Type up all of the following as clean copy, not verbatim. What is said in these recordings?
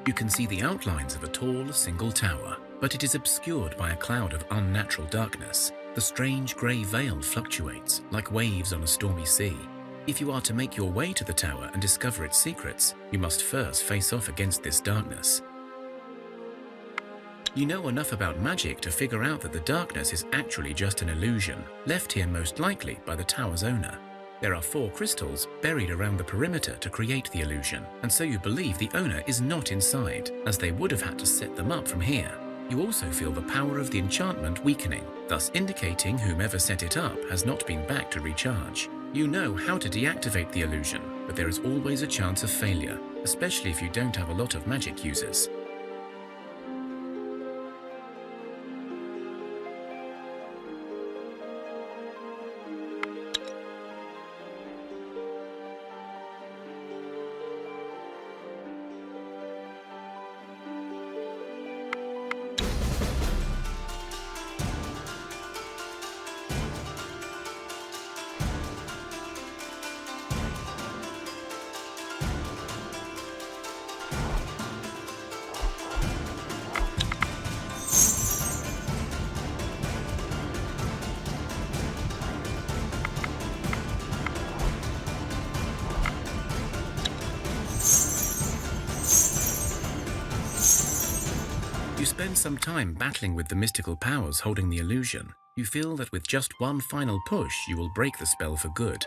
You can see the outlines of a tall, single tower, but it is obscured by a cloud of unnatural darkness. The strange grey veil fluctuates, like waves on a stormy sea. If you are to make your way to the tower and discover its secrets, you must first face off against this darkness. You know enough about magic to figure out that the darkness is actually just an illusion, left here most likely by the tower's owner. There are 4 crystals buried around the perimeter to create the illusion, and so you believe the owner is not inside, as they would have had to set them up from here. You also feel the power of the enchantment weakening, thus indicating whomever set it up has not been back to recharge. You know how to deactivate the illusion, but there is always a chance of failure, especially if you don't have a lot of magic users. You spend some time battling with the mystical powers holding the illusion. You feel that with just one final push, you will break the spell for good.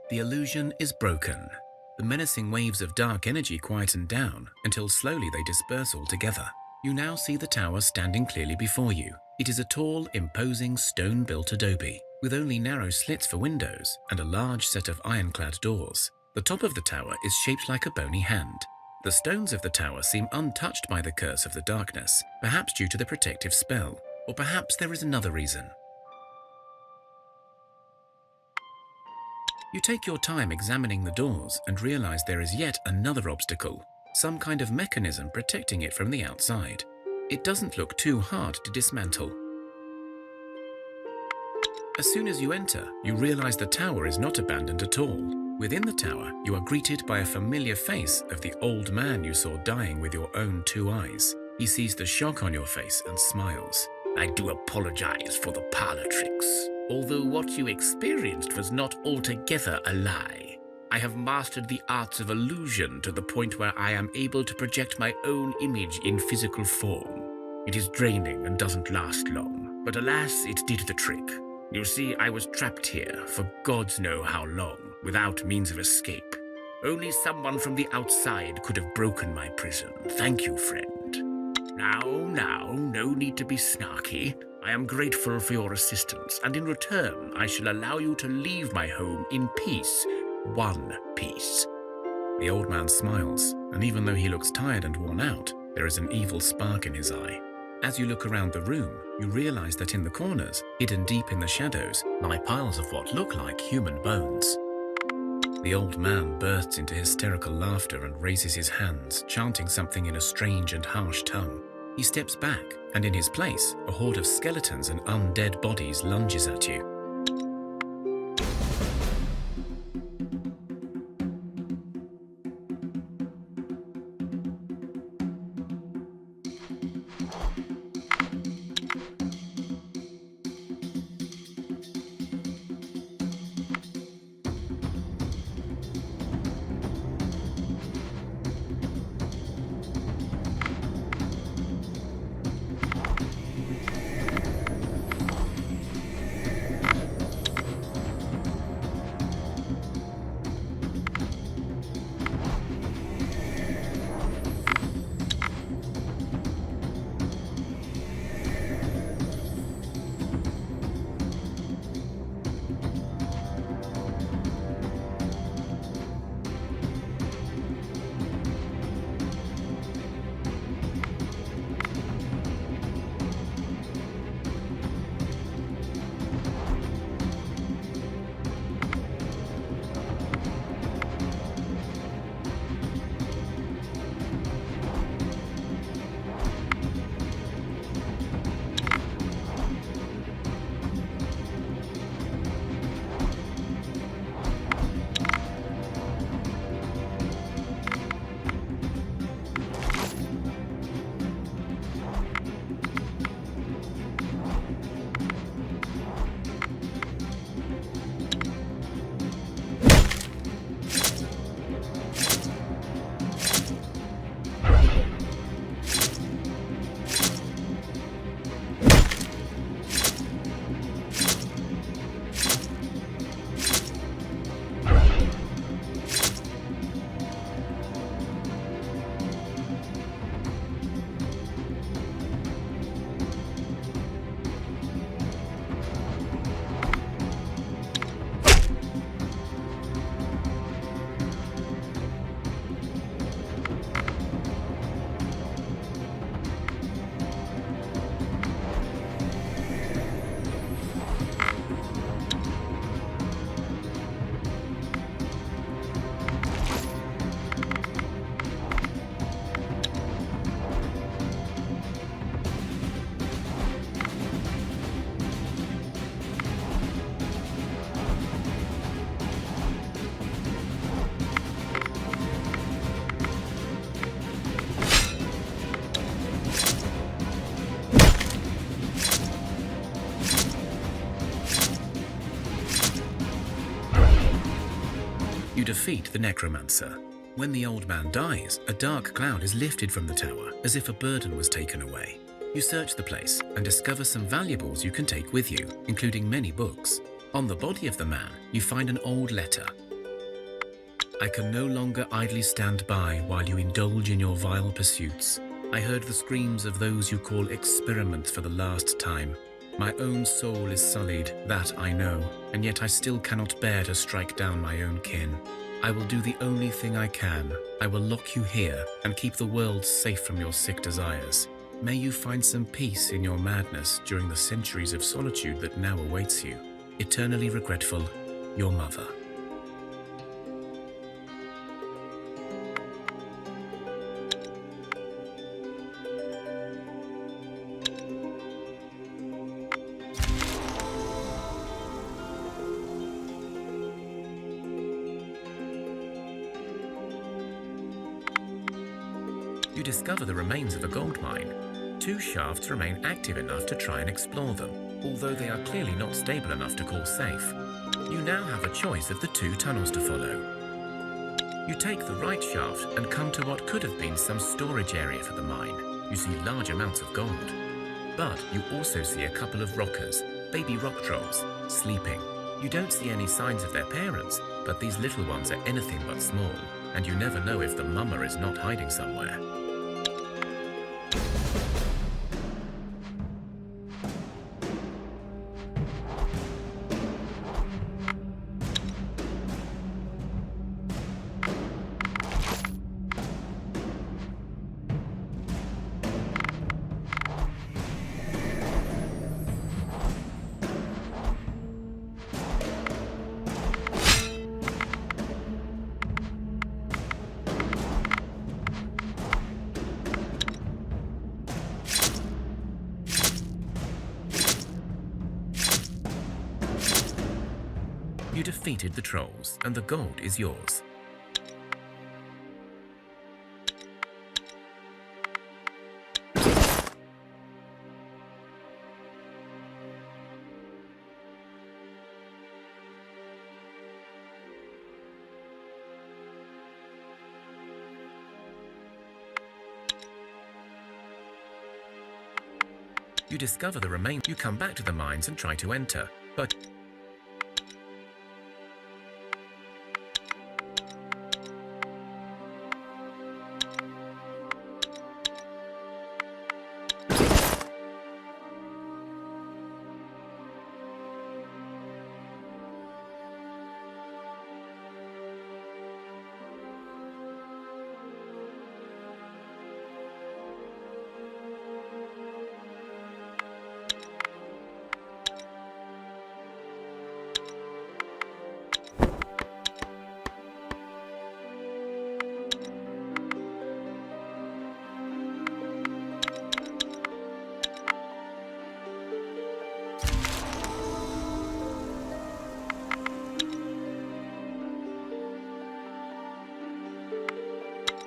The illusion is broken. The menacing waves of dark energy quieten down until slowly they disperse altogether. You now see the tower standing clearly before you. It is a tall, imposing, stone-built adobe, with only narrow slits for windows and a large set of ironclad doors. The top of the tower is shaped like a bony hand. The stones of the tower seem untouched by the curse of the darkness, perhaps due to the protective spell, or perhaps there is another reason. You take your time examining the doors and realize there is yet another obstacle, some kind of mechanism protecting it from the outside. It doesn't look too hard to dismantle. As soon as you enter, you realize the tower is not abandoned at all. Within the tower, you are greeted by a familiar face of the old man you saw dying with your own 2 eyes. He sees the shock on your face and smiles. I do apologize for the parlor tricks, although what you experienced was not altogether a lie. I have mastered the arts of illusion to the point where I am able to project my own image in physical form. It is draining and doesn't last long, but alas, it did the trick. You see, I was trapped here for gods know how long, without means of escape. Only someone from the outside could have broken my prison. Thank you, friend. Now, no need to be snarky. I am grateful for your assistance, and in return, I shall allow you to leave my home in peace. One piece. The old man smiles, and even though he looks tired and worn out, there is an evil spark in his eye. As you look around the room, you realize that in the corners, hidden deep in the shadows, lie piles of what look like human bones. The old man bursts into hysterical laughter and raises his hands, chanting something in a strange and harsh tongue. He steps back, and in his place, a horde of skeletons and undead bodies lunges at you. You defeat the necromancer. When the old man dies, a dark cloud is lifted from the tower, as if a burden was taken away. You search the place and discover some valuables you can take with you, including many books. On the body of the man, you find an old letter. I can no longer idly stand by while you indulge in your vile pursuits. I heard the screams of those you call experiments for the last time. My own soul is sullied, that I know, and yet I still cannot bear to strike down my own kin. I will do the only thing I can. I will lock you here and keep the world safe from your sick desires. May you find some peace in your madness during the centuries of solitude that now awaits you. Eternally regretful, your mother. You discover the remains of a gold mine. 2 shafts remain active enough to try and explore them, although they are clearly not stable enough to call safe. You now have a choice of the 2 tunnels to follow. You take the right shaft and come to what could have been some storage area for the mine. You see large amounts of gold. But you also see a couple of rockers, baby rock trolls, sleeping. You don't see any signs of their parents, but these little ones are anything but small, and you never know if the mama is not hiding somewhere. You defeated the trolls, and the gold is yours. You discover the remains. You come back to the mines and try to enter, but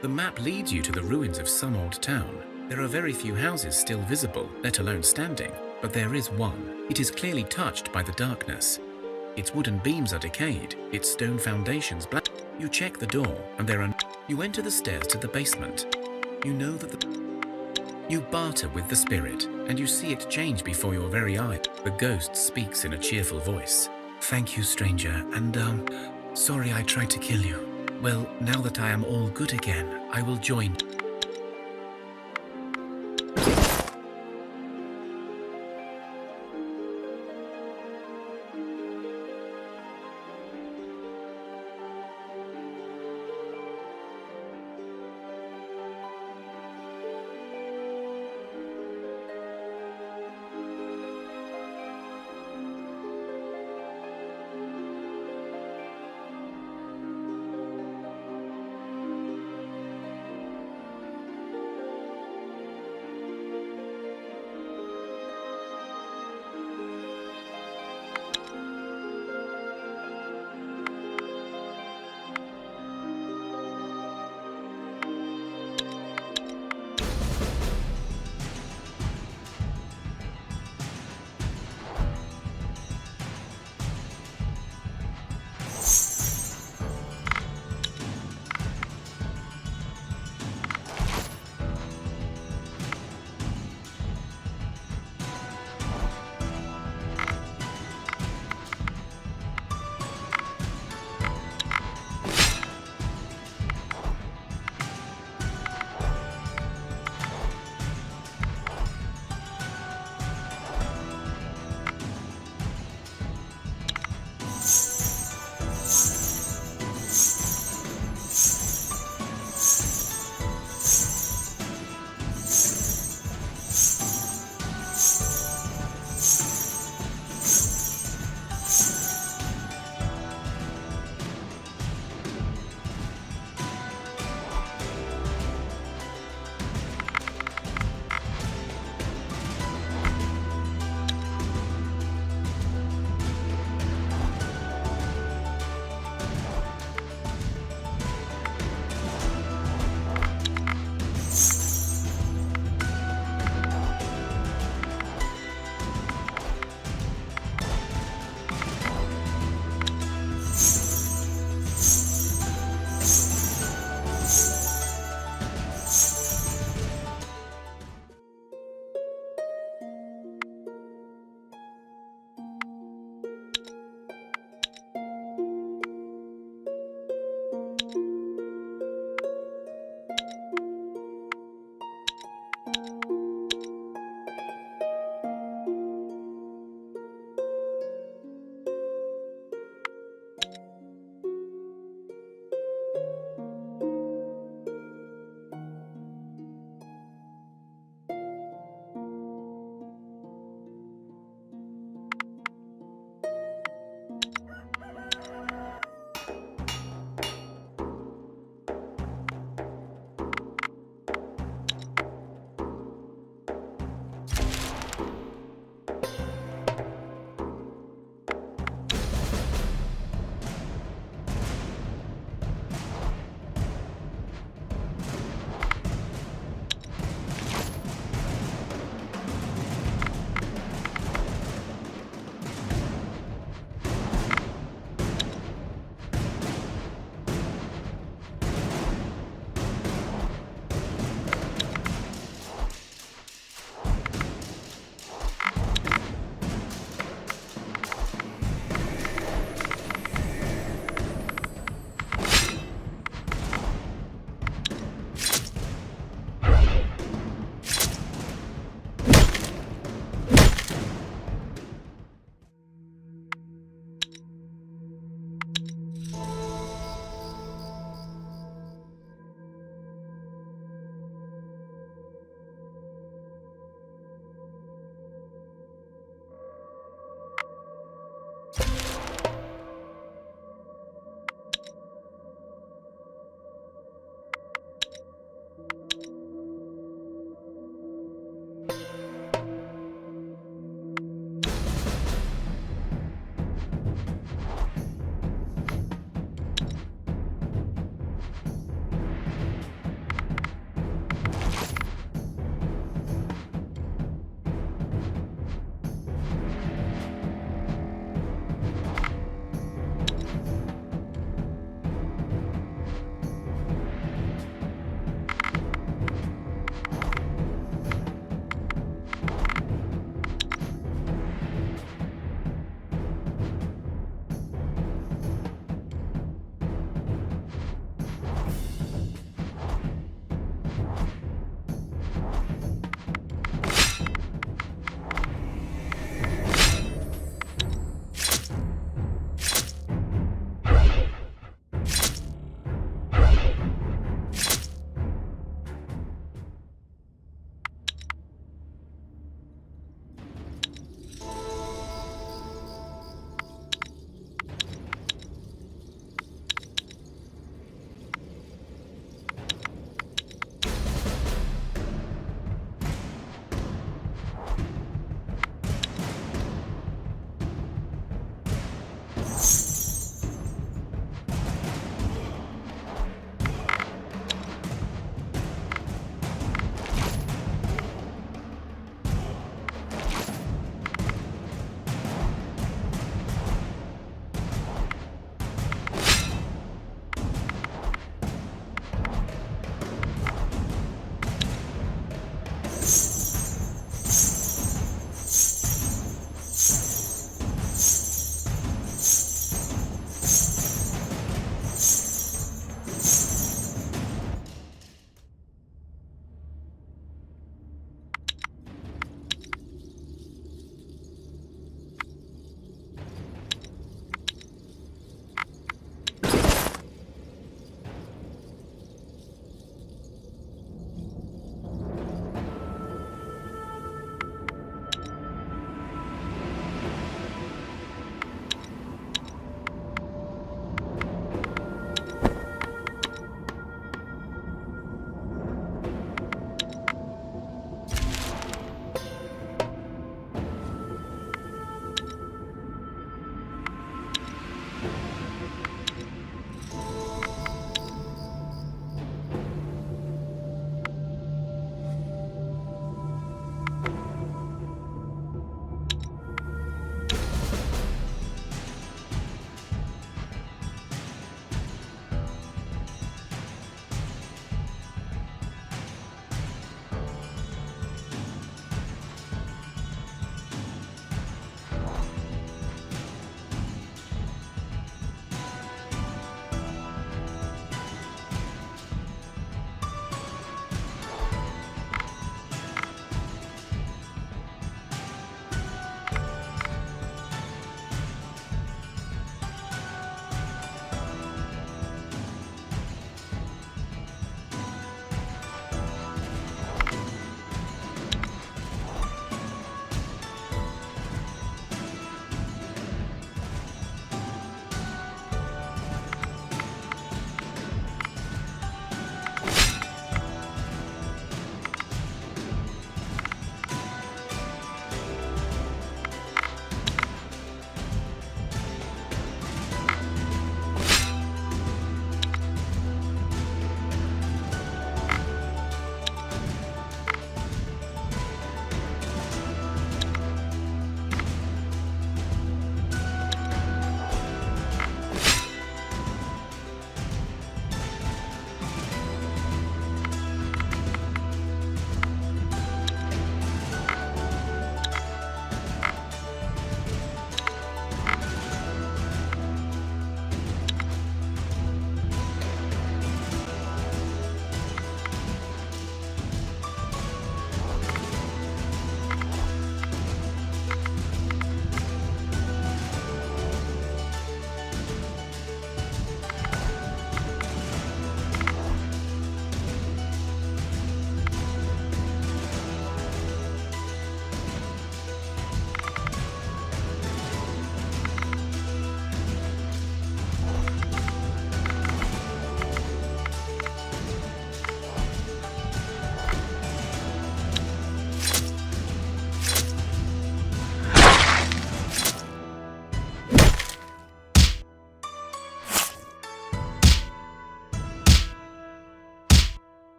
the map leads you to the ruins of some old town. There are very few houses still visible, let alone standing, but there is one. It is clearly touched by the darkness. Its wooden beams are decayed, its stone foundations black. You check the door, and there are... You enter the stairs to the basement. You know that You barter with the spirit, and you see it change before your very eyes. The ghost speaks in a cheerful voice. Thank you, stranger, and sorry I tried to kill you. Well, now that I am all good again, I will join.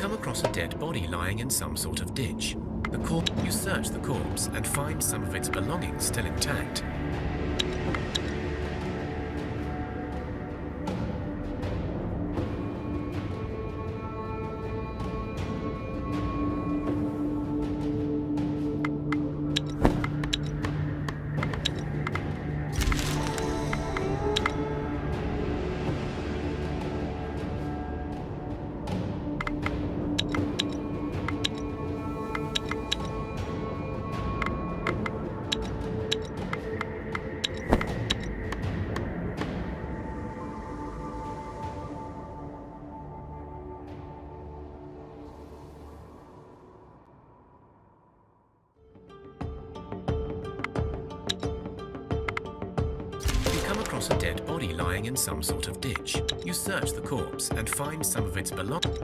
come across a dead body lying in some sort of ditch. You search the corpse and find some of its belongings still intact. Across a dead body lying in some sort of ditch. You search the corpse and find some of its belongings.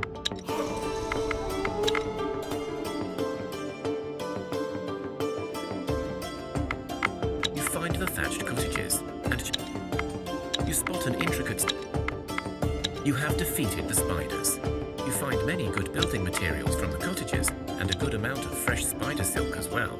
You find the thatched cottages and you spot an intricate. You have defeated the spiders. You find many good building materials from the cottages and a good amount of fresh spider silk as well.